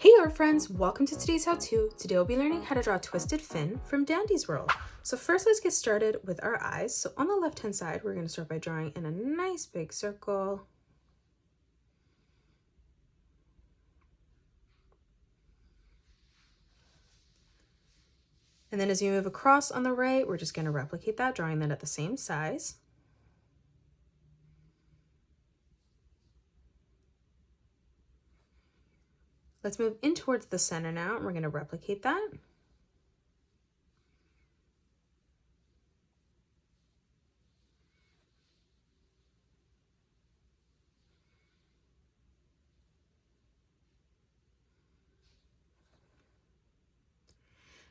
Hey art friends, welcome to today's how-to. Today we'll be learning how to draw a twisted fin from Dandy's World. So first let's get started with our eyes. So on the left hand side, we're going to start by drawing in a nice big circle. And then as you move across on the right, we're just going to replicate that, drawing that at the same size. Let's move in towards the center now, and we're going to replicate that.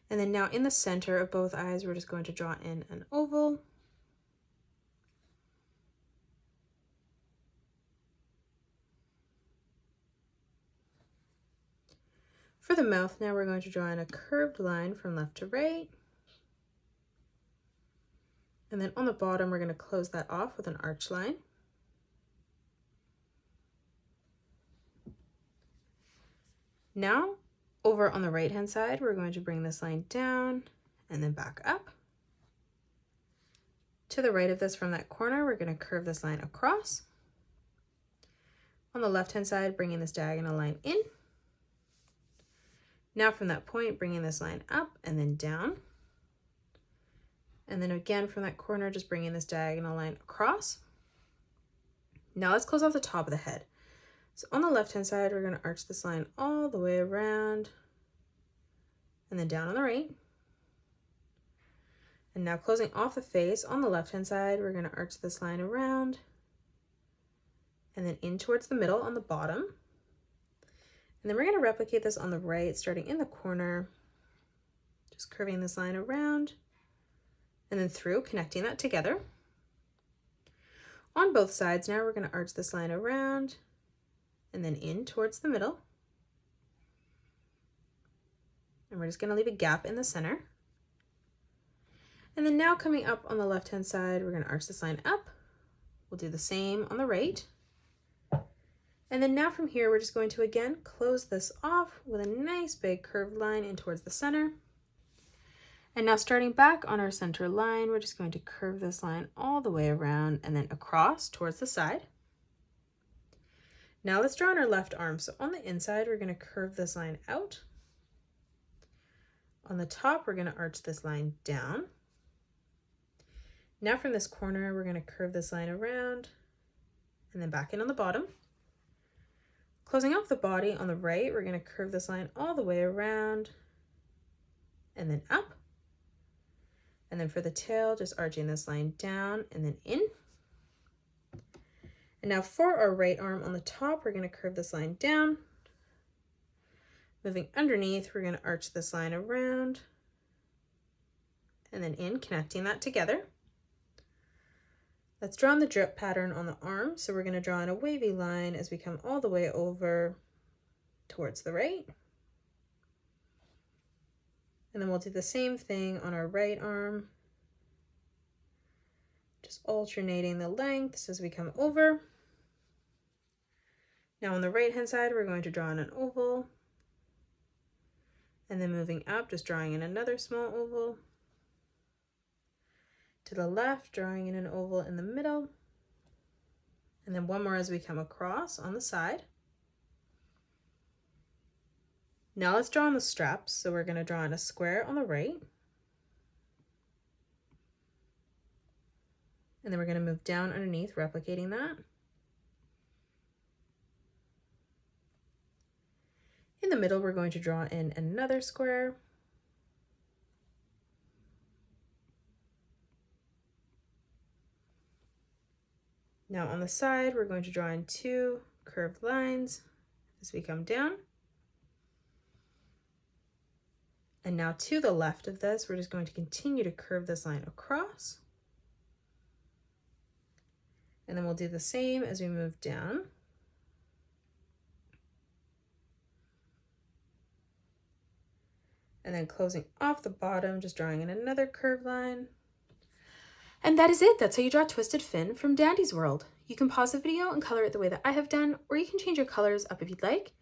And then now in the center of both eyes, we're just going to draw in an oval. For the mouth now, we're going to draw in a curved line from left to right. And then on the bottom, we're going to close that off with an arch line. Now, over on the right-hand side, we're going to bring this line down and then back up. To the right of this from that corner, we're going to curve this line across. On the left-hand side, bringing this diagonal line in. Now from that point, bringing this line up and then down. And then again from that corner, just bringing this diagonal line across. Now let's close off the top of the head. So on the left-hand side, we're going to arch this line all the way around and then down on the right. And now closing off the face on the left-hand side, we're going to arch this line around and then in towards the middle on the bottom. And then we're going to replicate this on the right, starting in the corner, just curving this line around and then through, connecting that together. On both sides now, we're going to arch this line around and then in towards the middle. And we're just going to leave a gap in the center. And then now coming up on the left-hand side, we're going to arch this line up. We'll do the same on the right. And then now from here, we're just going to again close this off with a nice big curved line in towards the center. And now starting back on our center line, we're just going to curve this line all the way around and then across towards the side. Now let's draw on our left arm. So on the inside, we're going to curve this line out. On the top, we're going to arch this line down. Now from this corner, we're going to curve this line around and then back in on the bottom. Closing off the body on the right, we're going to curve this line all the way around and then up. And then for the tail, just arching this line down and then in. And now for our right arm on the top, we're going to curve this line down. Moving underneath, we're going to arch this line around and then in, connecting that together. Let's draw on the drip pattern on the arm. So we're going to draw in a wavy line as we come all the way over towards the right. And then we'll do the same thing on our right arm, just alternating the lengths as we come over. Now on the right hand side, we're going to draw in an oval. And then moving up, just drawing in another small oval. To the left, drawing in an oval in the middle. And then one more as we come across on the side. Now let's draw on the straps. So we're going to draw in a square on the right. And then we're going to move down underneath, replicating that. In the middle, we're going to draw in another square. Now on the side, we're going to draw in two curved lines as we come down. And now to the left of this, we're just going to continue to curve this line across. And then we'll do the same as we move down. And then closing off the bottom, just drawing in another curved line. And that is it. That's how you draw a twisted fin from Dandy's World. You can pause the video and color it the way that I have done, or you can change your colors up if you'd like.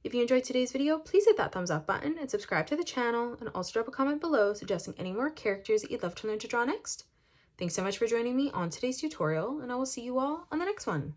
If you enjoyed today's video, please hit that thumbs up button and subscribe to the channel, and also drop a comment below suggesting any more characters that you'd love to learn to draw next. Thanks so much for joining me on today's tutorial, and I will see you all on the next one.